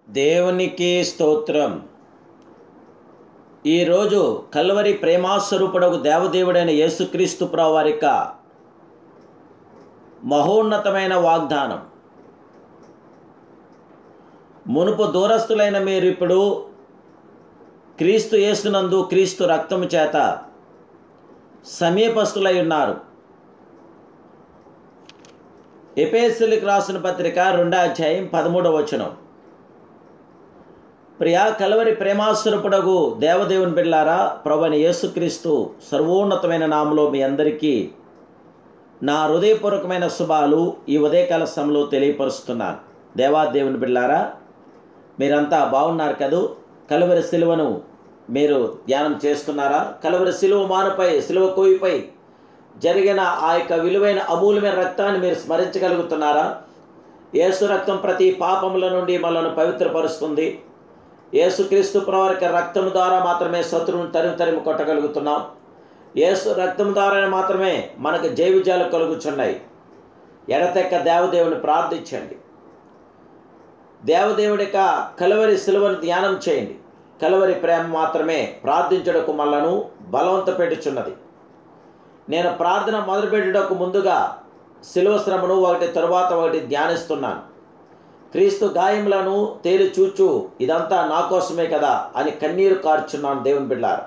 దేవునికి స్తోత్రం. ఈరోజు కల్వరి ప్రేమాస్వరూపుడకు దేవదేవుడైన యేసుక్రీస్తు ప్రభువు వారి యొక్క మహోన్నతమైన వాగ్దానం. మునుపు దూరస్తులైన మీరు ఇప్పుడు క్రీస్తు యేసునందు క్రీస్తు రక్తము చేత సమీపస్తులై ఉన్నారు. ఎఫెసీయులకు రాసిన పత్రిక 2వ అధ్యాయం 13వ వచనం. ప్రియా కల్వరి ప్రేమాస్వరూపుడగు దేవదేవుని బిడ్డలారా, ప్రభువైన యేసుక్రీస్తు సర్వోన్నతమైన నామములో మీ అందరికీ నా హృదయపూర్వకమైన శుభాలు ఈ ఉదయకాల సమయంలో తెలియపరుస్తున్నాను. దేవాదేవుని బిడ్డలారా, మీరంతా బాగున్నారు కదూ? కల్వరి సిలువను మీరు ధ్యానం చేస్తున్నారా? కల్వరి సిలువ మానుపై, సిలువ కోయిపై జరిగిన ఆ యొక్క విలువైన అమూల్యమైన రక్తాన్ని మీరు స్మరించగలుగుతున్నారా? యేసు రక్తం ప్రతి పాపముల నుండి మనల్ని పవిత్రపరుస్తుంది. యేసుక్రీస్తు ప్రభువారి రక్తం ద్వారా మాత్రమే శత్రువును తరిమి కొట్టగలుగుతున్నాం. యేసు రక్తం ద్వారా మాత్రమే మనకు జయ విజయాలు కలుగుచున్నాయి. ఎడతెక్క దేవదేవుని ప్రార్థించండి. దేవదేవుడి యొక్క కల్వరి సిలువను ధ్యానం చేయండి. కల్వరి ప్రేమ మాత్రమే ప్రార్థించుటకు మనలను బలవంత పెట్టుచున్నది. నేను ప్రార్థన మొదలుపెట్టుటకు ముందుగా సిలువ శ్రమను ఒకటి తరువాత ఒకటి ధ్యానిస్తున్నాను. క్రీస్తు గాయములను తేలి చూచు ఇదంతా నా కోసమే కదా అని కన్నీరు కార్చున్నాను దేవుని బిడ్డలారా.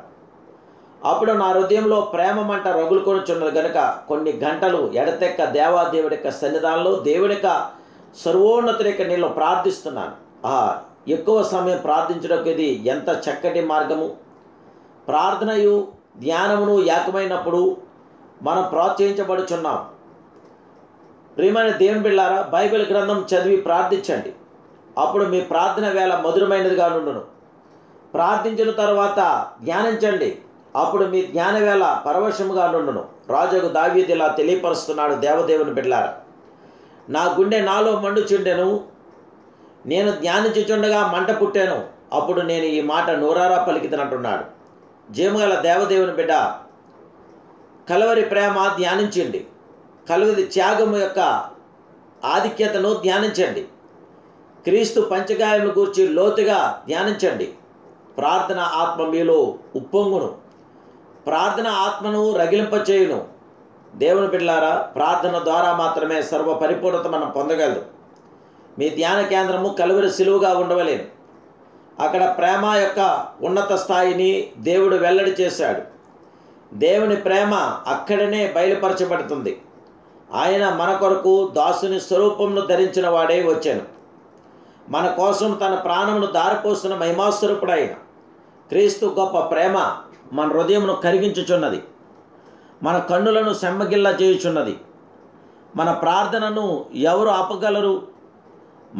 అప్పుడు నా హృదయంలో ప్రేమ మంట రగులుకొనుచున్నది గనుక కొన్ని గంటలు ఎడతెక్క దేవాదేవుడి యొక్క సన్నిధానంలో దేవుడి యొక్క సర్వోన్నతుడి యొక్క నేను ప్రార్థిస్తున్నాను. ఎక్కువ సమయం ప్రార్థించడానికి ఇది ఎంత చక్కటి మార్గము. ప్రార్థనయు ధ్యానమును ఏకమైనప్పుడు మనం ప్రోత్సహించబడుచున్నాం. ప్రియమైన దేవుని బిడ్డలారా, బైబిల్ గ్రంథం చదివి ప్రార్థించండి. అప్పుడు మీ ప్రార్థన వేళ మధురమైనదిగా నుండును. ప్రార్థించిన తర్వాత ధ్యానించండి. అప్పుడు మీ జ్ఞాన వేళ పరవశముగా నుండును. రాజుకు దావీదు ఇలా తెలియపరుస్తున్నాడు. దేవదేవుని బిడ్డలారా, నా గుండె నాలో మండుచుండెను, నేను ధ్యానించుచుండగా మంట పుట్టాను. అప్పుడు నేను ఈ మాట నోరారా పలికిదనంటున్నాడు. జీవగల దేవదేవుని బిడ్డ, కల్వరి ప్రేమ ధ్యానించండి. కల్వరి త్యాగము యొక్క ఆధిక్యతను ధ్యానించండి. క్రీస్తు పంచగాయమును గూర్చి లోతుగా ధ్యానించండి. ప్రార్థన ఆత్మ మీలో ఉప్పొంగును. ప్రార్థన ఆత్మను రగిలింపచేయును. దేవుని బిడ్డలారా, ప్రార్థన ద్వారా మాత్రమే సర్వ పరిపూర్ణత మనం పొందగలదు. మీ ధ్యాన కేంద్రము కల్వరి సిలువగా ఉండవలేను. అక్కడ ప్రేమ యొక్క ఉన్నత స్థాయిని దేవుడు వెల్లడి చేశాడు. దేవుని ప్రేమ అక్కడనే బయలుపరచబడుతుంది. ఆయన మన కొరకు దాసుని స్వరూపమును ధరించిన వాడే వచ్చాను. మన కోసం తన ప్రాణమును దారిపోస్తున్న మహిమాస్వరూపుడు ఆయన. క్రీస్తు గొప్ప ప్రేమ మన హృదయమును కరిగించుచున్నది. మన కన్నులను సెమ్మగిల్లా చేయుచున్నది. మన ప్రార్థనను ఎవరు ఆపగలరు?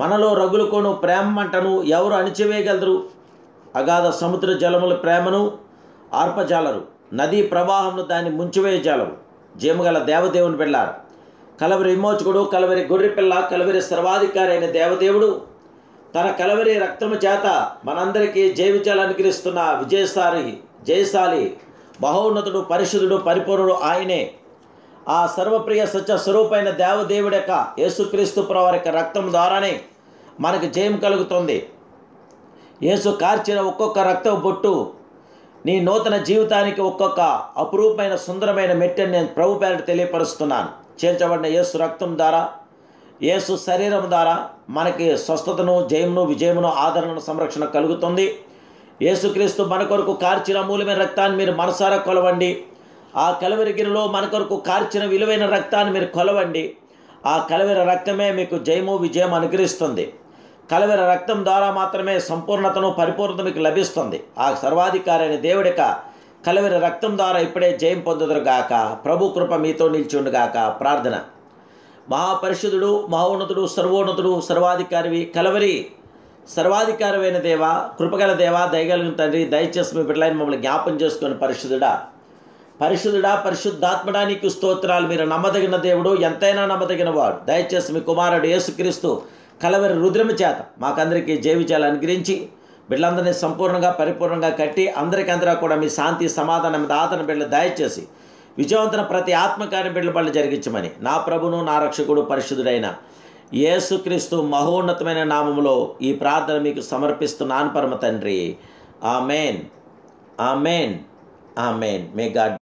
మనలో రగులుకొను ప్రేమ మంటను ఎవరు అణిచివేయగలరు? అగాధ సముద్ర జలముల ప్రేమను ఆర్పజాలరు. నదీ ప్రవాహమును దాన్ని ముంచివేయజాలవు. జీవగల దేవదేవుని బిడ్డలారా, కల్వరి విమోచకుడు, కల్వరి గొర్రెపిల్ల, కల్వరి సర్వాధికారి అయిన దేవదేవుడు తన కల్వరి రక్తము చేత మనందరికీ జయ విజయాలు అనుగ్రహిస్తున్న జయశాలి మహోన్నతుడు, పరిశుద్ధుడు, పరిపూర్ణుడు ఆయనే. ఆ సర్వప్రియ సత్య స్వరూపైన దేవదేవుడి యొక్క యేసుక్రీస్తు ప్రభువారి యొక్క రక్తం ద్వారానే మనకు జయం కలుగుతుంది. యేసు కార్చిన ఒక్కొక్క రక్తం బొట్టు నీ నూతన జీవితానికి ఒక్కొక్క అపురూపమైన సుందరమైన మెట్టని నేను ప్రభు పేరిట తెలియపరుస్తున్నాను. చేర్చబడిన యేసు రక్తం ద్వారా, యేసు శరీరం ద్వారా మనకి స్వస్థతను, జయమును, విజయమును, ఆదరణను, సంరక్షణ కలుగుతుంది. యేసుక్రీస్తు మన కొరకు కార్చిన మూలమైన రక్తాన్ని మీరు మనసారా కొలవండి. ఆ కల్వరిగిరిలో మన కొరకు కార్చిన విలువైన రక్తాన్ని మీరు కొలవండి. ఆ కల్వరి రక్తమే మీకు జయము, విజయం అనుగ్రహిస్తుంది. కల్వరి రక్తం ద్వారా మాత్రమే సంపూర్ణతను, పరిపూర్ణత మీకు లభిస్తుంది. ఆ సర్వాధికారి అయిన దేవుడిక కల్వరి రక్తం ద్వారా ఇప్పుడే జయం పొందుదురుగాక. ప్రభు కృప మీతో నిలిచుండుగాక. ప్రార్థన. మహాపరిశుద్ధుడు, మహోన్నతుడు, సర్వోన్నతుడు, సర్వాధికారివి, కల్వరి సర్వాధికారమైన దేవ, కృపగల దేవ, దయగలిగిన తండ్రి, దయచేసి మీ బిడ్డలైన మమ్మల్ని జ్ఞాపం చేసుకొని పరిశుద్ధుడా, పరిశుద్ధాత్మడా నీకు స్తోత్రాలు. మీరు నమ్మదగిన దేవుడు, ఎంతైనా నమ్మదగిన వాడు. దయచేసి మీ కుమారుడు యేసుక్రీస్తు కల్వరి రుద్రము చేత మాకందరికీ జయ విజయాలు అనుగ్రహించి బిడ్డలందరినీ సంపూర్ణంగా, పరిపూర్ణంగా కట్టి అందరికందరూ కూడా మీ శాంతి, సమాధానం, ఆదరణ బిడ్డలు దయచేసి విజయవంతన ప్రతి ఆత్మకార్య బిడ్డల పనులు జరిగించమని నా ప్రభును, నా రక్షకుడు, పరిశుద్ధుడైన యేసుక్రీస్తు మహోన్నతమైన నామములో ఈ ప్రార్థన మీకు సమర్పిస్తున్నాను పరమ తండ్రి. Amen, amen, amen. May God